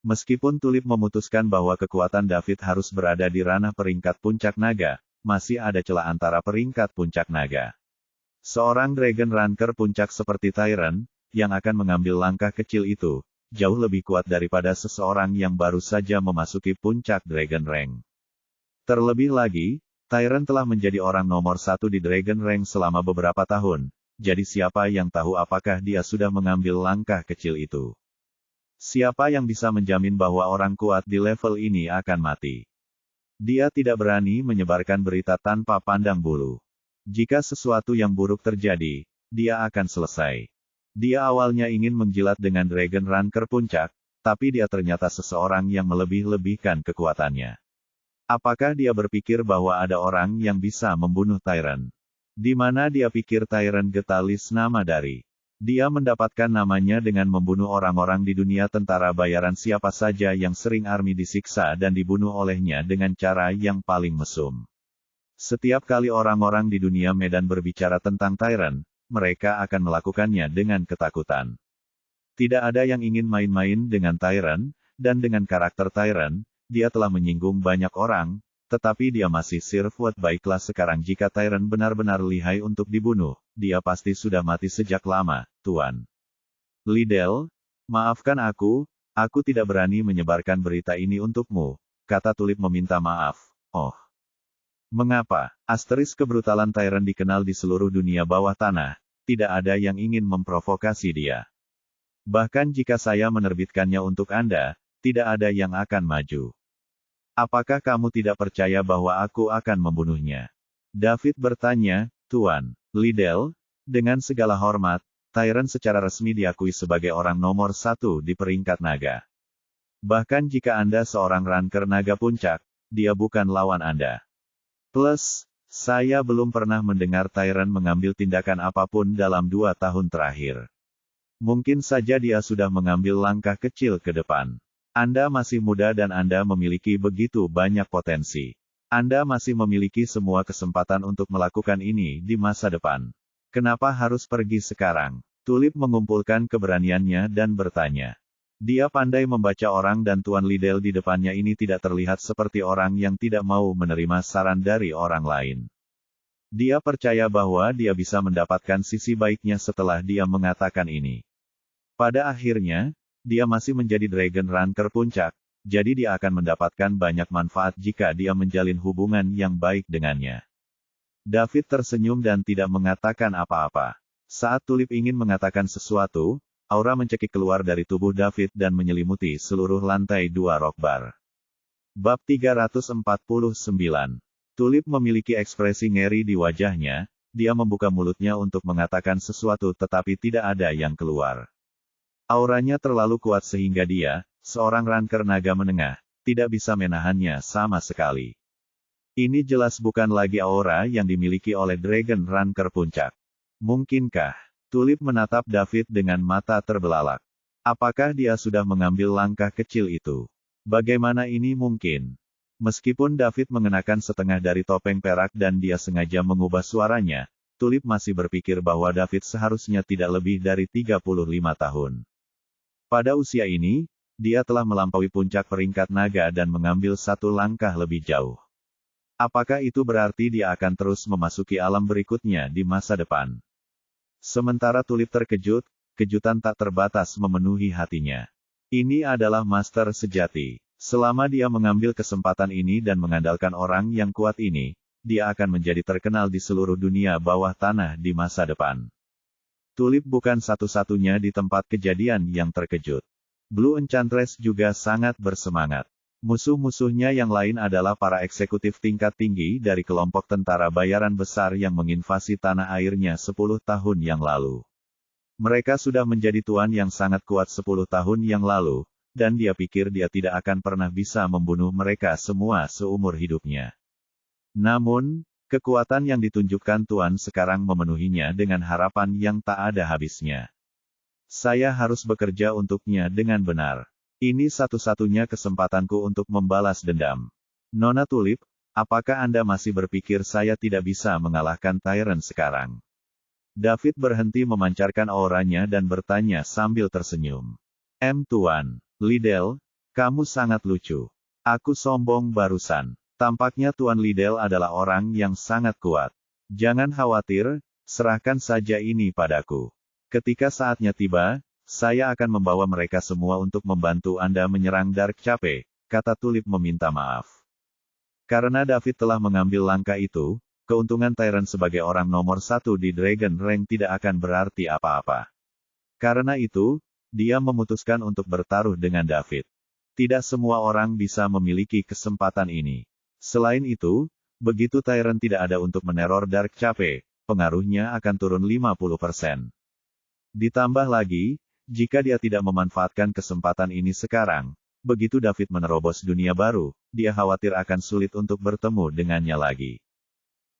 Meskipun Tulip memutuskan bahwa kekuatan David harus berada di ranah peringkat puncak naga, masih ada celah antara peringkat puncak naga. Seorang Dragon Ranker puncak seperti Tyrant, yang akan mengambil langkah kecil itu, jauh lebih kuat daripada seseorang yang baru saja memasuki puncak Dragon Rank. Terlebih lagi, Tyrant telah menjadi orang nomor 1 di Dragon Rank selama beberapa tahun, jadi siapa yang tahu apakah dia sudah mengambil langkah kecil itu. Siapa yang bisa menjamin bahwa orang kuat di level ini akan mati? Dia tidak berani menyebarkan berita tanpa pandang bulu. Jika sesuatu yang buruk terjadi, dia akan selesai. Dia awalnya ingin menjilat dengan Dragon Ranker puncak, tapi dia ternyata seseorang yang melebih-lebihkan kekuatannya. Apakah dia berpikir bahwa ada orang yang bisa membunuh Tyrant? Di mana dia pikir Tyrant Getalis nama dari? Dia mendapatkan namanya dengan membunuh orang-orang di dunia tentara bayaran siapa saja yang sering army disiksa dan dibunuh olehnya dengan cara yang paling mesum. Setiap kali orang-orang di dunia medan berbicara tentang Tyrant, mereka akan melakukannya dengan ketakutan. Tidak ada yang ingin main-main dengan Tyrant, dan dengan karakter Tyrant, dia telah menyinggung banyak orang, tetapi dia masih Sirfwood. Baiklah, sekarang jika Tyrant benar-benar lihai untuk dibunuh, dia pasti sudah mati sejak lama, Tuan Liddell. "Maafkan aku tidak berani menyebarkan berita ini untukmu," kata Tulip meminta maaf. "Oh. Mengapa?" Kebrutalan Tyrant dikenal di seluruh dunia bawah tanah, tidak ada yang ingin memprovokasi dia. Bahkan jika saya menerbitkannya untuk Anda, tidak ada yang akan maju. "Apakah kamu tidak percaya bahwa aku akan membunuhnya?" David bertanya. "Tuan Liddell, dengan segala hormat, Tyrant secara resmi diakui sebagai orang nomor 1 di peringkat naga. Bahkan jika Anda seorang Ranker naga puncak, dia bukan lawan Anda. Plus, saya belum pernah mendengar Tyrant mengambil tindakan apapun dalam 2 tahun terakhir. Mungkin saja dia sudah mengambil langkah kecil ke depan. Anda masih muda dan Anda memiliki begitu banyak potensi. Anda masih memiliki semua kesempatan untuk melakukan ini di masa depan. Kenapa harus pergi sekarang?" Tulip mengumpulkan keberaniannya dan bertanya. Dia pandai membaca orang dan Tuan Liddell di depannya ini tidak terlihat seperti orang yang tidak mau menerima saran dari orang lain. Dia percaya bahwa dia bisa mendapatkan sisi baiknya setelah dia mengatakan ini. Pada akhirnya, dia masih menjadi Dragon Ranker puncak, jadi dia akan mendapatkan banyak manfaat jika dia menjalin hubungan yang baik dengannya. David tersenyum dan tidak mengatakan apa-apa. Saat Tulip ingin mengatakan sesuatu, aura mencekik keluar dari tubuh David dan menyelimuti seluruh lantai 2 rock bar. Bab 349. Tulip memiliki ekspresi ngeri di wajahnya, dia membuka mulutnya untuk mengatakan sesuatu tetapi tidak ada yang keluar. Auranya terlalu kuat sehingga dia, seorang ranker naga menengah, tidak bisa menahannya sama sekali. Ini jelas bukan lagi aura yang dimiliki oleh Dragon Ranker Puncak. Mungkinkah? Tulip menatap David dengan mata terbelalak. Apakah dia sudah mengambil langkah kecil itu? Bagaimana ini mungkin? Meskipun David mengenakan setengah dari topeng perak dan dia sengaja mengubah suaranya, Tulip masih berpikir bahwa David seharusnya tidak lebih dari 35 tahun. Pada usia ini, dia telah melampaui puncak peringkat naga dan mengambil satu langkah lebih jauh. Apakah itu berarti dia akan terus memasuki alam berikutnya di masa depan? Sementara Tulip terkejut, kejutan tak terbatas memenuhi hatinya. Ini adalah master sejati. Selama dia mengambil kesempatan ini dan mengandalkan orang yang kuat ini, dia akan menjadi terkenal di seluruh dunia bawah tanah di masa depan. Tulip bukan satu-satunya di tempat kejadian yang terkejut. Blue Enchantress juga sangat bersemangat. Musuh-musuhnya yang lain adalah para eksekutif tingkat tinggi dari kelompok tentara bayaran besar yang menginvasi tanah airnya 10 tahun yang lalu. Mereka sudah menjadi tuan yang sangat kuat 10 tahun yang lalu, dan dia pikir dia tidak akan pernah bisa membunuh mereka semua seumur hidupnya. Namun, kekuatan yang ditunjukkan Tuan sekarang memenuhinya dengan harapan yang tak ada habisnya. Saya harus bekerja untuknya dengan benar. Ini satu-satunya kesempatanku untuk membalas dendam. Nona Tulip, apakah Anda masih berpikir saya tidak bisa mengalahkan Tyrant sekarang? David berhenti memancarkan auranya dan bertanya sambil tersenyum. Tuan Liddell, kamu sangat lucu. Aku sombong barusan. Tampaknya Tuan Liddell adalah orang yang sangat kuat. Jangan khawatir, serahkan saja ini padaku. Ketika saatnya tiba, saya akan membawa mereka semua untuk membantu Anda menyerang Darkcape, kata Tulip meminta maaf. Karena David telah mengambil langkah itu, keuntungan Tyrant sebagai orang nomor 1 di Dragon Rank tidak akan berarti apa-apa. Karena itu, dia memutuskan untuk bertaruh dengan David. Tidak semua orang bisa memiliki kesempatan ini. Selain itu, begitu Tyrant tidak ada untuk meneror Darkcape, pengaruhnya akan turun 50%. Ditambah lagi, jika dia tidak memanfaatkan kesempatan ini sekarang, begitu David menerobos dunia baru, dia khawatir akan sulit untuk bertemu dengannya lagi.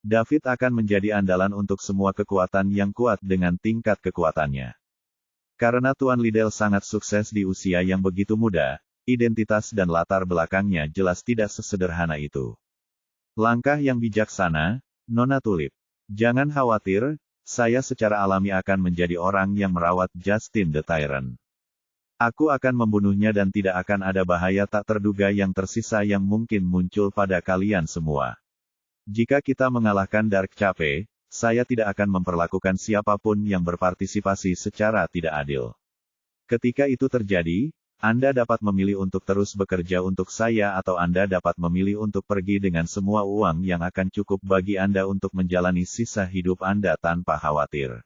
David akan menjadi andalan untuk semua kekuatan yang kuat dengan tingkat kekuatannya. Karena Tuan Liddell sangat sukses di usia yang begitu muda, identitas dan latar belakangnya jelas tidak sesederhana itu. Langkah yang bijaksana, Nona Tulip. Jangan khawatir, saya secara alami akan menjadi orang yang merawat Justin the Tyrant. Aku akan membunuhnya dan tidak akan ada bahaya tak terduga yang tersisa yang mungkin muncul pada kalian semua. Jika kita mengalahkan Darkcape, saya tidak akan memperlakukan siapapun yang berpartisipasi secara tidak adil. Ketika itu terjadi, Anda dapat memilih untuk terus bekerja untuk saya atau Anda dapat memilih untuk pergi dengan semua uang yang akan cukup bagi Anda untuk menjalani sisa hidup Anda tanpa khawatir.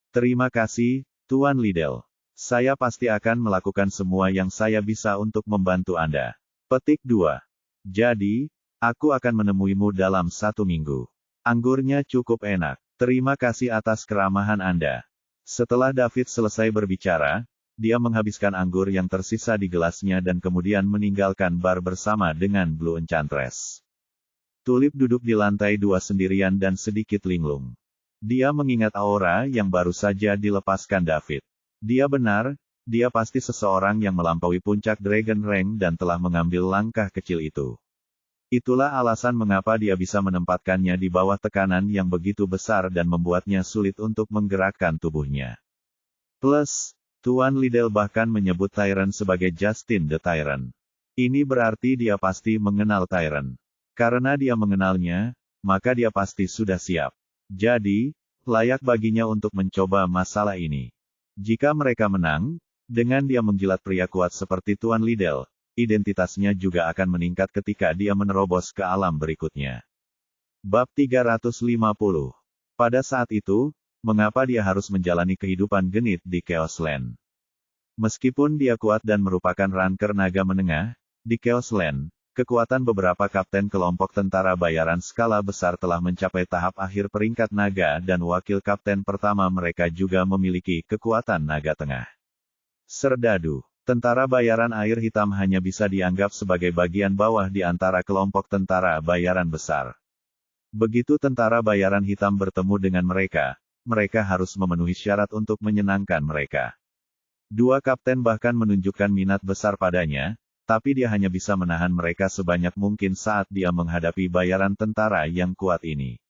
Terima kasih, Tuan Liddell. Saya pasti akan melakukan semua yang saya bisa untuk membantu Anda. Petik 2. Jadi, aku akan menemuimu dalam 1 minggu. Anggurnya cukup enak. Terima kasih atas keramahan Anda. Setelah David selesai berbicara, dia menghabiskan anggur yang tersisa di gelasnya dan kemudian meninggalkan bar bersama dengan Blue Enchantress. Tulip duduk di lantai 2 sendirian dan sedikit linglung. Dia mengingat aura yang baru saja dilepaskan David. Dia benar, dia pasti seseorang yang melampaui puncak Dragon Rank dan telah mengambil langkah kecil itu. Itulah alasan mengapa dia bisa menempatkannya di bawah tekanan yang begitu besar dan membuatnya sulit untuk menggerakkan tubuhnya. Plus, Tuan Liddell bahkan menyebut Tyrant sebagai Justin the Tyrant. Ini berarti dia pasti mengenal Tyrant. Karena dia mengenalnya, maka dia pasti sudah siap. Jadi, layak baginya untuk mencoba masalah ini. Jika mereka menang, dengan dia menjilat pria kuat seperti Tuan Liddell, identitasnya juga akan meningkat ketika dia menerobos ke alam berikutnya. Bab 350. Pada saat itu, mengapa dia harus menjalani kehidupan genit di Chaos Land? Meskipun dia kuat dan merupakan ranker naga menengah, di Chaos Land, kekuatan beberapa kapten kelompok tentara bayaran skala besar telah mencapai tahap akhir peringkat naga dan wakil kapten pertama mereka juga memiliki kekuatan naga tengah. Serdadu, tentara bayaran air hitam hanya bisa dianggap sebagai bagian bawah di antara kelompok tentara bayaran besar. Begitu tentara bayaran hitam bertemu dengan mereka, mereka harus memenuhi syarat untuk menyenangkan mereka. Dua kapten bahkan menunjukkan minat besar padanya, tapi dia hanya bisa menahan mereka sebanyak mungkin saat dia menghadapi bayaran tentara yang kuat ini.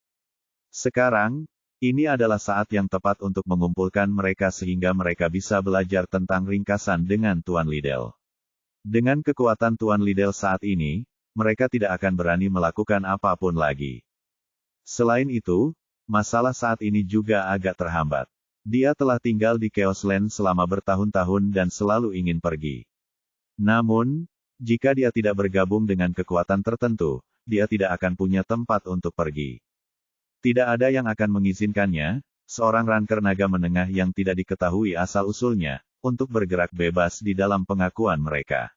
Sekarang, ini adalah saat yang tepat untuk mengumpulkan mereka sehingga mereka bisa belajar tentang ringkasan dengan Tuan Liddell. Dengan kekuatan Tuan Liddell saat ini, mereka tidak akan berani melakukan apapun lagi. Selain itu, masalah saat ini juga agak terhambat. Dia telah tinggal di Chaos Land selama bertahun-tahun dan selalu ingin pergi. Namun, jika dia tidak bergabung dengan kekuatan tertentu, dia tidak akan punya tempat untuk pergi. Tidak ada yang akan mengizinkannya, seorang ranker naga menengah yang tidak diketahui asal-usulnya, untuk bergerak bebas di dalam pengakuan mereka.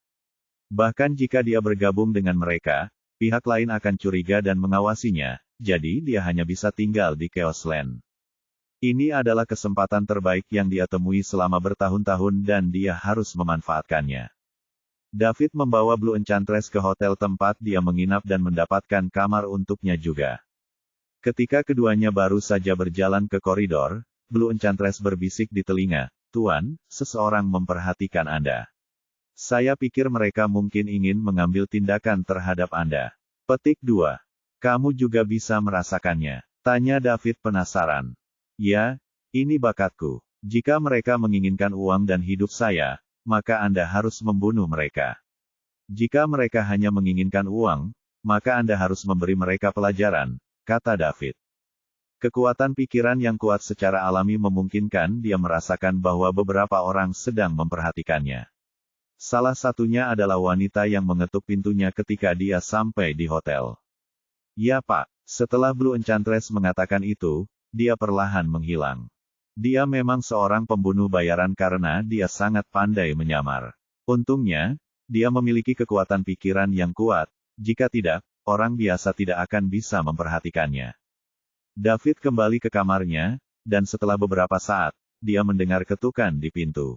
Bahkan jika dia bergabung dengan mereka, pihak lain akan curiga dan mengawasinya, jadi dia hanya bisa tinggal di Chaos Land. Ini adalah kesempatan terbaik yang dia temui selama bertahun-tahun dan dia harus memanfaatkannya. David membawa Blue Enchantress ke hotel tempat dia menginap dan mendapatkan kamar untuknya juga. Ketika keduanya baru saja berjalan ke koridor, Blue Enchantress berbisik di telinga, "Tuan, seseorang memperhatikan Anda. Saya pikir mereka mungkin ingin mengambil tindakan terhadap Anda." Petik 2. Kamu juga bisa merasakannya? Tanya David penasaran. Ya, ini bakatku. Jika mereka menginginkan uang dan hidup saya, maka Anda harus membunuh mereka. Jika mereka hanya menginginkan uang, maka Anda harus memberi mereka pelajaran, kata David. Kekuatan pikiran yang kuat secara alami memungkinkan dia merasakan bahwa beberapa orang sedang memperhatikannya. Salah satunya adalah wanita yang mengetuk pintunya ketika dia sampai di hotel. Ya Pak, setelah Blue Enchantress mengatakan itu, dia perlahan menghilang. Dia memang seorang pembunuh bayaran karena dia sangat pandai menyamar. Untungnya, dia memiliki kekuatan pikiran yang kuat, jika tidak, orang biasa tidak akan bisa memperhatikannya. David kembali ke kamarnya, dan setelah beberapa saat, dia mendengar ketukan di pintu.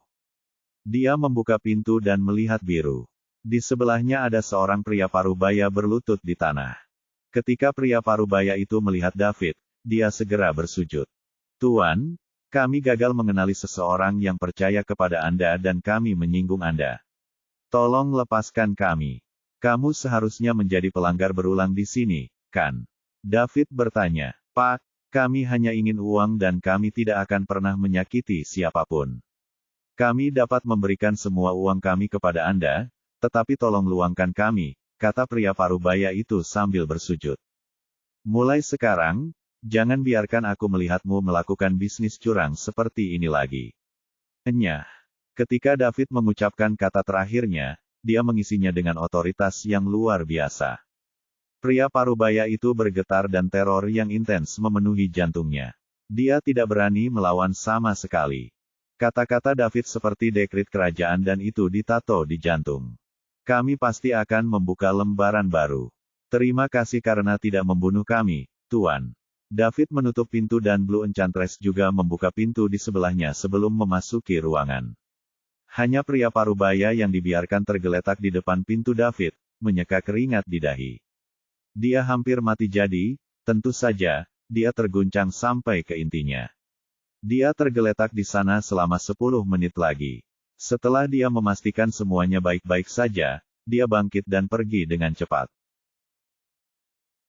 Dia membuka pintu dan melihat biru. Di sebelahnya ada seorang pria parubaya berlutut di tanah. Ketika pria parubaya itu melihat David, dia segera bersujud. Tuan, kami gagal mengenali seseorang yang percaya kepada Anda dan kami menyinggung Anda. Tolong lepaskan kami. Kamu seharusnya menjadi pelanggar berulang di sini, kan? David bertanya. Pak, kami hanya ingin uang dan kami tidak akan pernah menyakiti siapapun. Kami dapat memberikan semua uang kami kepada Anda, tetapi tolong luangkan kami, kata pria parubaya itu sambil bersujud. Mulai sekarang, jangan biarkan aku melihatmu melakukan bisnis curang seperti ini lagi. Enyah. Ketika David mengucapkan kata terakhirnya, dia mengisinya dengan otoritas yang luar biasa. Pria parubaya itu bergetar dan teror yang intens memenuhi jantungnya. Dia tidak berani melawan sama sekali. Kata-kata David seperti dekrit kerajaan dan itu ditato di jantung. Kami pasti akan membuka lembaran baru. Terima kasih karena tidak membunuh kami, Tuan. David menutup pintu dan Blue Enchantress juga membuka pintu di sebelahnya sebelum memasuki ruangan. Hanya pria parubaya yang dibiarkan tergeletak di depan pintu David, menyeka keringat di dahi. Dia hampir mati jadi, tentu saja, dia terguncang sampai ke intinya. Dia tergeletak di sana selama 10 menit lagi. Setelah dia memastikan semuanya baik-baik saja, dia bangkit dan pergi dengan cepat.